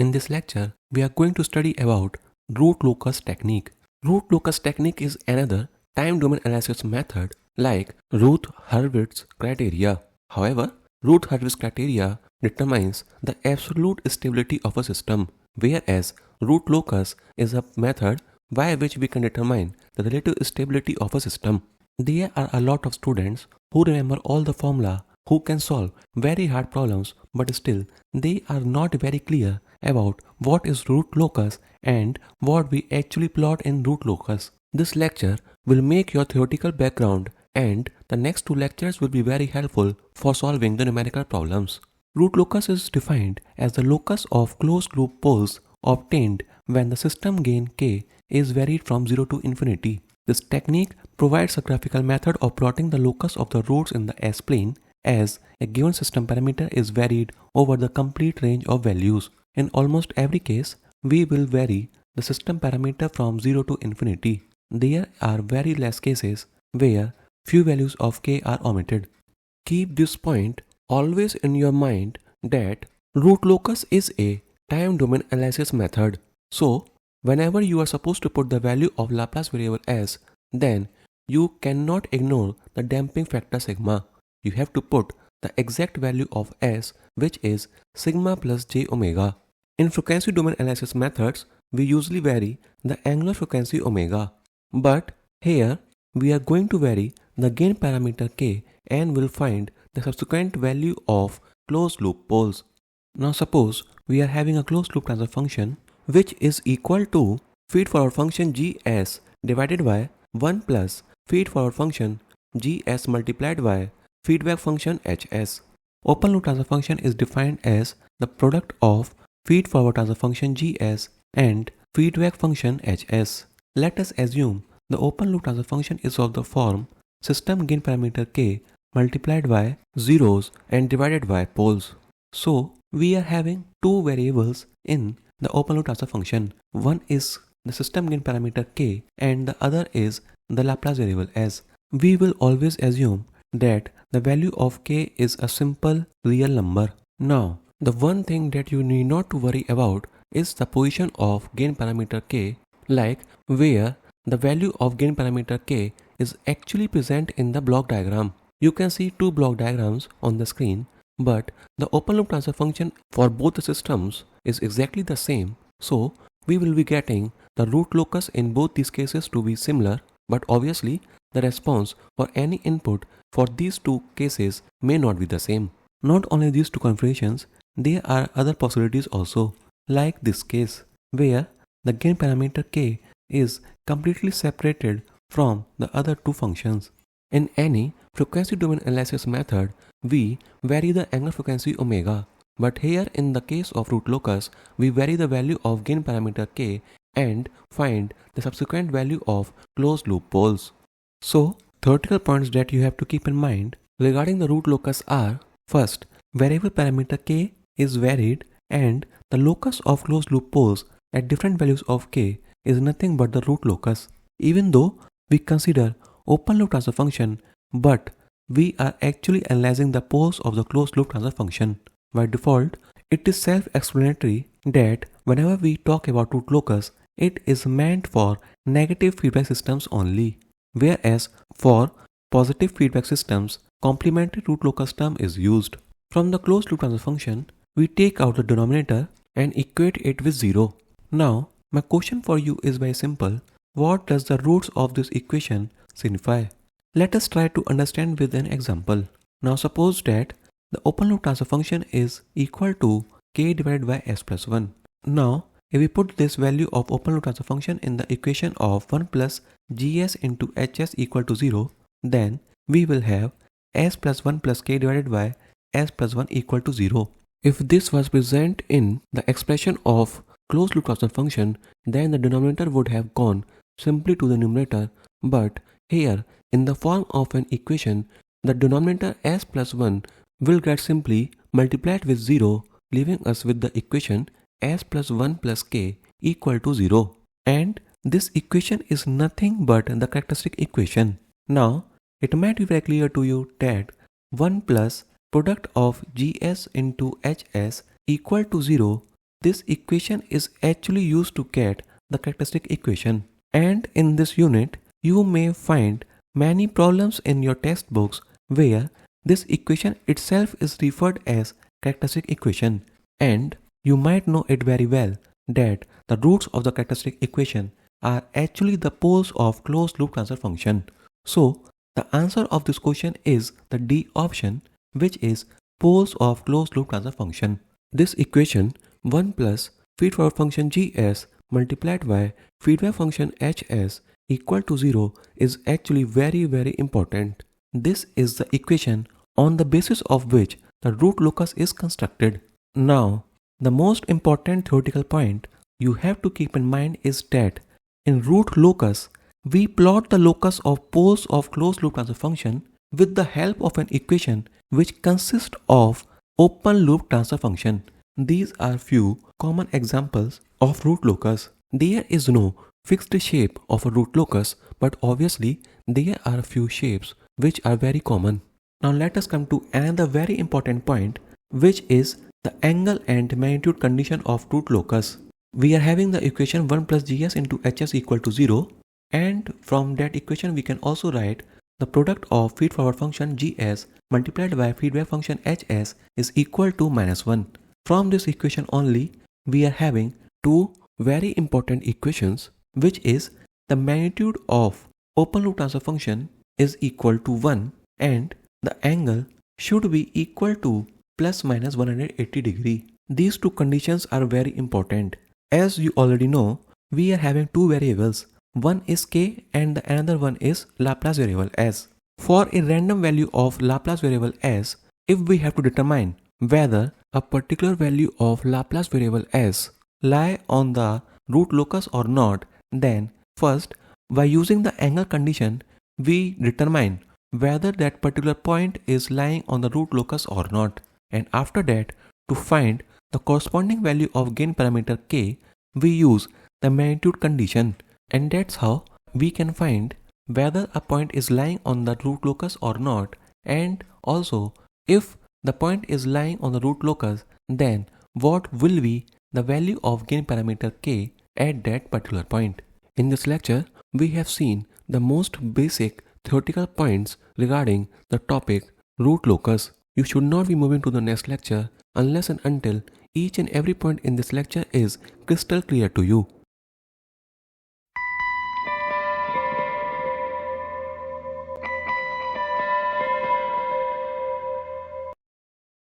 In this lecture, we are going to study about root locus technique. Root locus technique is another time domain analysis method like Routh-Hurwitz criteria. However, Routh-Hurwitz criteria determines the absolute stability of a system, whereas root locus is a method by which we can determine the relative stability of a system. There are a lot of students who remember all the formula, who can solve very hard problems, but still they are not very clear about what is root locus and what we actually plot in root locus. This lecture will make your theoretical background, and the next two lectures will be very helpful for solving the numerical problems. Root locus is defined as the locus of closed loop poles obtained when the system gain k is varied from 0 to infinity. This technique provides a graphical method of plotting the locus of the roots in the S-plane as a given system parameter is varied over the complete range of values. In almost every case, we will vary the system parameter from 0 to infinity. There are very less cases where few values of k are omitted. Keep this point always in your mind that root locus is a time domain analysis method. So, whenever you are supposed to put the value of Laplace variable s, then you cannot ignore the damping factor sigma. You have to put the exact value of s, which is sigma plus j omega. In frequency domain analysis methods, we usually vary the angular frequency omega. But here, we are going to vary the gain parameter k and will find the subsequent value of closed loop poles. Now suppose we are having a closed loop transfer function which is equal to feed-forward function gs divided by 1 plus feed-forward function gs multiplied by feedback function hs. Open loop transfer function is defined as the product of feed-forward transfer function gs and feedback function hs. Let us assume the open loop transfer function is of the form system gain parameter k multiplied by zeros and divided by poles. So we are having two variables in the open loop transfer function. One is the system gain parameter k and the other is the Laplace variable s. We will always assume that the value of k is a simple real number. Now, the one thing that you need not to worry about is the position of gain parameter k, like where the value of gain parameter k is actually present in the block diagram. You can see two block diagrams on the screen, but the open loop transfer function for both the systems is exactly the same. So we will be getting the root locus in both these cases to be similar, but obviously the response for any input for these two cases may not be the same. Not only these two configurations, there are other possibilities also, like this case, where the gain parameter k is completely separated from the other two functions. In any frequency domain analysis method, we vary the angular frequency omega, but here in the case of root locus, we vary the value of gain parameter k and find the subsequent value of closed loop poles. So, theoretical points that you have to keep in mind regarding the root locus are: first, variable parameter k is varied and the locus of closed loop poles at different values of k is nothing but the root locus. Even though we consider open loop transfer function, but we are actually analyzing the poles of the closed loop transfer function. By default, it is self-explanatory that whenever we talk about root locus, it is meant for negative feedback systems only, whereas for positive feedback systems, complementary root locus term is used. From the closed loop transfer function, we take out the denominator and equate it with 0. Now, my question for you is very simple. What does the roots of this equation signify? Let us try to understand with an example. Now suppose that the open loop transfer function is equal to k divided by s plus 1. Now, if we put this value of open loop transfer function in the equation of 1 plus gs into hs equal to 0, then we will have s plus 1 plus k divided by s plus 1 equal to 0. If this was present in the expression of closed loop transfer function, then the denominator would have gone simply to the numerator, but here in the form of an equation, the denominator s plus 1 will get simply multiplied with 0, leaving us with the equation s plus 1 plus k equal to 0. And this equation is nothing but the characteristic equation. Now, it might be very clear to you that 1 plus product of gs into hs equal to 0 This equation is actually used to get the characteristic equation. And in this unit, you may find many problems in your textbooks where this equation itself is referred as characteristic equation, and you might know it very well that the roots of the characteristic equation are actually the poles of closed loop transfer function. So the answer of this question is the D option, which is poles of closed loop transfer function. This equation 1 plus feedforward function Gs multiplied by feedback function Hs equal to 0 is actually very important. This is the equation on the basis of which the root locus is constructed. Now, the most important theoretical point you have to keep in mind is that in root locus, we plot the locus of poles of closed loop transfer function with the help of an equation which consists of open loop transfer function. These are few common examples of root locus. There is no fixed shape of a root locus, but obviously there are a few shapes which are very common. Now let us come to another very important point, which is the angle and magnitude condition of root locus. We are having the equation 1 plus gs into hs equal to 0, and from that equation we can also write the product of feedforward function gs multiplied by feedback function hs is equal to -1. From this equation only, we are having two very important equations, which is the magnitude of open loop transfer function is equal to 1 and the angle should be equal to plus minus 180 degree. These two conditions are very important. As you already know, we are having two variables. One is k and the another one is Laplace variable s. For a random value of Laplace variable s, if we have to determine whether a particular value of Laplace variable s lie on the root locus or not, then first, by using the angle condition, we determine whether that particular point is lying on the root locus or not, and after that, to find the corresponding value of gain parameter k, we use the magnitude condition, and that's how we can find whether a point is lying on the root locus or not, and also if the point is lying on the root locus, then what will be the value of gain parameter k at that particular point. In this lecture, we have seen the most basic theoretical points regarding the topic root locus. You should not be moving to the next lecture unless and until each and every point in this lecture is crystal clear to you.